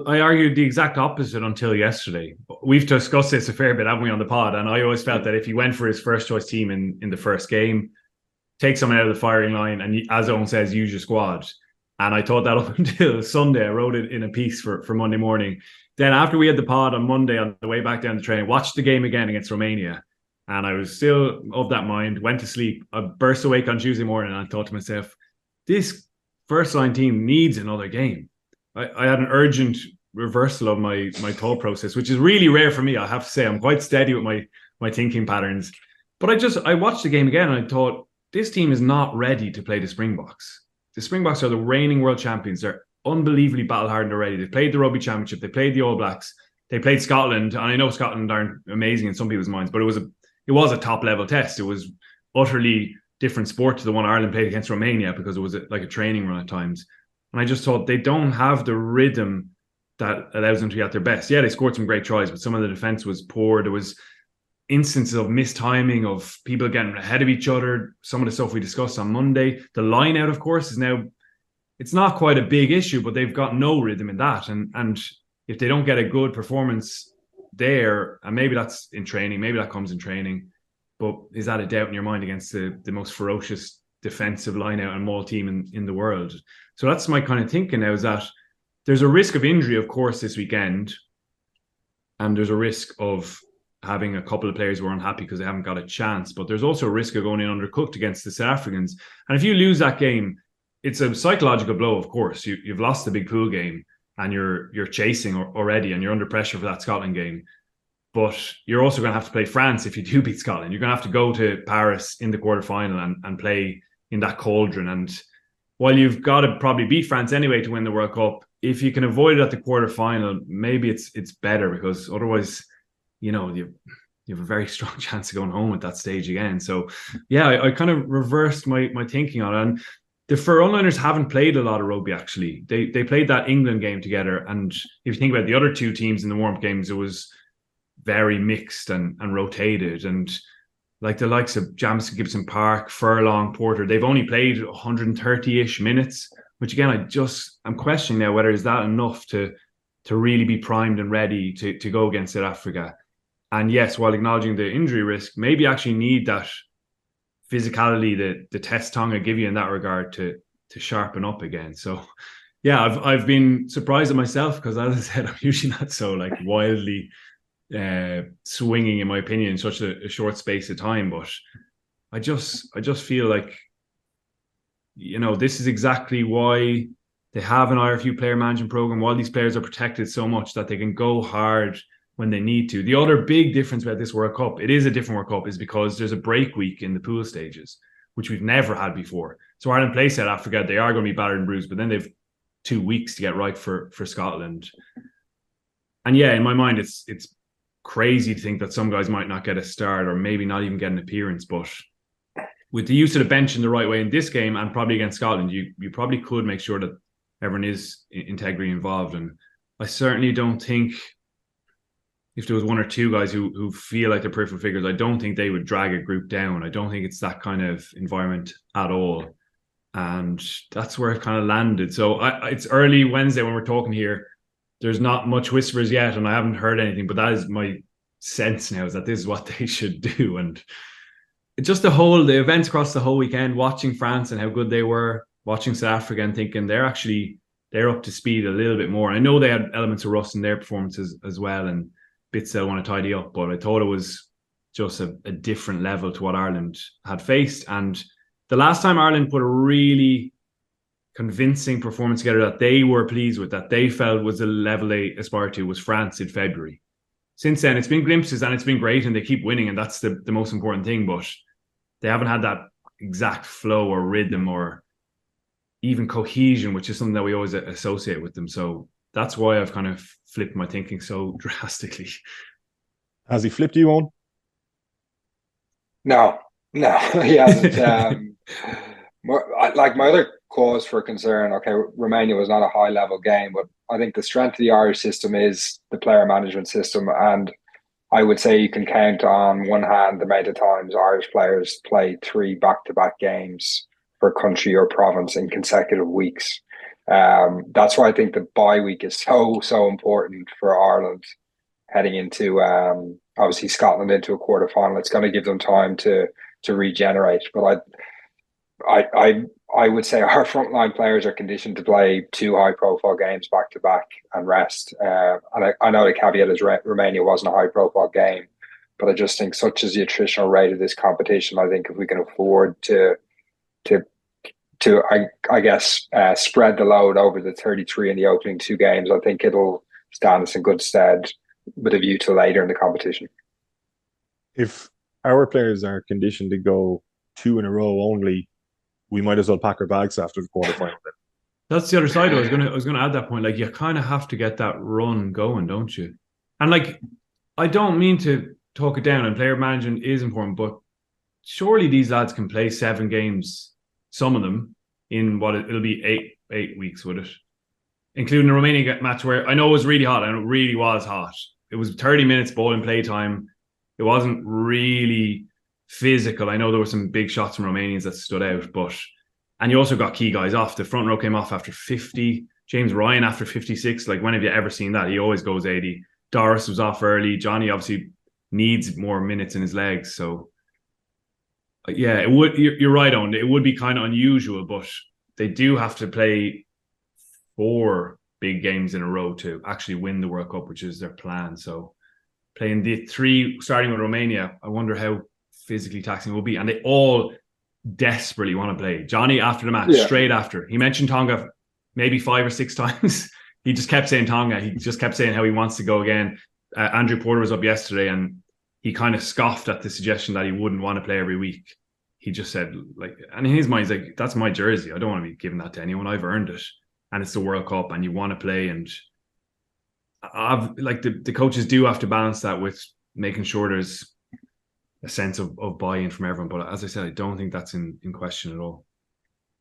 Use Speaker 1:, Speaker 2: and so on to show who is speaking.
Speaker 1: Well, I argued the exact opposite until yesterday. We've discussed this a fair bit, haven't we, on the pod? And I always felt that if he went for his first choice team in the first game, take someone out of the firing line, and as Owen says, use your squad. And I thought that up until Sunday. I wrote it in a piece for Monday morning. Then after we had the pod on Monday on the way back down the train, watched the game again against Romania. And I was still of that mind, went to sleep. I burst awake on Tuesday morning and I thought to myself, this first line team needs another game. I had an urgent reversal of my thought process, which is really rare for me. I have to say, I'm quite steady with my thinking patterns. But I watched the game again and I thought, this team is not ready to play the Springboks. The Springboks are the reigning world champions. They're unbelievably battle-hardened already. They played the Rugby Championship. They played the All Blacks. They played Scotland. And I know Scotland aren't amazing in some people's minds, but it was a top-level test. It was utterly different sport to the one Ireland played against Romania because it was like a training run at times. And I just thought they don't have the rhythm that allows them to be at their best. Yeah, they scored some great tries, but some of the defense was poor. There was instances of mistiming, of people getting ahead of each other. Some of the stuff we discussed on Monday. The line out, of course, is now, it's not quite a big issue, but they've got no rhythm in that. And if they don't get a good performance there, and maybe that's in training, maybe that comes in training, but is that a doubt in your mind against the most ferocious defensive line out and maul team in the world? So that's my kind of thinking now, is that there's a risk of injury, of course, this weekend. And there's a risk of having a couple of players who are unhappy because they haven't got a chance. But there's also a risk of going in undercooked against the South Africans. And if you lose that game, it's a psychological blow, of course. You've lost the big pool game and you're chasing already and you're under pressure for that Scotland game. But you're also going to have to play France if you do beat Scotland. You're going to have to go to Paris in the quarterfinal and play in that cauldron. And while you've got to probably beat France anyway to win the World Cup, if you can avoid it at the quarterfinal, maybe it's better, because otherwise, you have a very strong chance of going home at that stage again. So, yeah, I kind of reversed my thinking on it. And the Furliners haven't played a lot of rugby, actually. They played that England game together. And if you think about the other two teams in the warm-up games, it was very mixed and rotated. And like the likes of Jamison, Gibson Park, Furlong, Porter, they've only played 130-ish minutes, which again, I'm questioning now whether is that enough to really be primed and ready to go against South Africa. And yes, while acknowledging the injury risk, maybe actually need that physicality, the test Tonga give you in that regard to sharpen up again. So yeah, I've been surprised at myself, because as I said, I'm usually not so like wildly swinging in my opinion in such a short space of time. But I just feel like, this is exactly why they have an IRFU player management program, while these players are protected so much that they can go hard when they need to. The other big difference about this World Cup, it is a different World Cup, is because there's a break week in the pool stages, which we've never had before. So Ireland play South Africa, they are going to be battered and bruised, but then they've 2 weeks to get right for Scotland. And yeah, in my mind, it's crazy to think that some guys might not get a start or maybe not even get an appearance. But with the use of the bench in the right way in this game and probably against Scotland, you probably could make sure that everyone is integrally involved. And I certainly don't think, if there was one or two guys who feel like they're peripheral figures, I don't think they would drag a group down. I don't think it's that kind of environment at all. And that's where it kind of landed. So it's early Wednesday when we're talking here. There's not much whispers yet, and I haven't heard anything, but that is my sense now, is that this is what they should do. And just the events across the whole weekend, watching France and how good they were, watching South Africa and thinking they're up to speed a little bit more. I know they had elements of rust in their performances as well, and bits they'll want to tidy up, but I thought it was just a different level to what Ireland had faced. And the last time Ireland put a really convincing performance together that they were pleased with, that they felt was the level they aspired to, was France in February. Since then, it's been glimpses and it's been great, and they keep winning, and that's the most important thing, but they haven't had that exact flow or rhythm or even cohesion, which is something that we always associate with them. So that's why I've kind of flipped my thinking so drastically.
Speaker 2: Has he flipped you on?
Speaker 3: No, he hasn't. My other cause for concern, okay, Romania was not a high level game, but I think the strength of the Irish system is the player management system. And I would say you can count on one hand the amount of times Irish players play 3 back-to-back games for country or province in consecutive weeks. That's why I think the bye week is so important for Ireland heading into obviously Scotland into a quarter final. It's going to give them time to regenerate. But I would say our frontline players are conditioned to play 2 high profile games back to back and rest. And I know the caveat is Romania wasn't a high profile game, but I just think such as the attritional rate of this competition, I think if we can afford to I guess spread the load over the 33 in the opening 2 games, I think it'll stand us in good stead with a view to later in the competition.
Speaker 2: If our players are conditioned to go 2 in a row only, we might as well pack our bags after the quarterfinal.
Speaker 1: That's the other side. I was gonna add that point. Like, you kind of have to get that run going, don't you? And like, I don't mean to talk it down, and player management is important, but surely these lads can play 7 games, some of them, in what it'll be 8 weeks, would it? Including the Romania match, where I know it was really hot, and it really was hot. It was 30 minutes ball and play time. It wasn't really physical. I know there were some big shots from Romanians that stood out, and you also got key guys off. The front row came off after 50. James Ryan after 56. Like, when have you ever seen that? He always goes 80. Doris was off early. Johnny obviously needs more minutes in his legs. So, yeah, it would. You're right on. It would be kind of unusual, but they do have to play 4 big games in a row to actually win the World Cup, which is their plan. So, playing the 3, starting with Romania, I wonder how physically taxing it will be. And they all desperately want to play. Johnny, after the match, straight after, he mentioned Tonga maybe 5 or 6 times. He just kept saying Tonga. He just kept saying how he wants to go again. Andrew Porter was up yesterday, and he kind of scoffed at the suggestion that he wouldn't want to play every week. He just said, like, and in his mind, he's like, that's my jersey. I don't want to be giving that to anyone. I've earned it. And it's the World Cup, and you want to play. And I've like the coaches do have to balance that with making sure there's a sense of buy-in from everyone. But as I said, I don't think that's in question at all.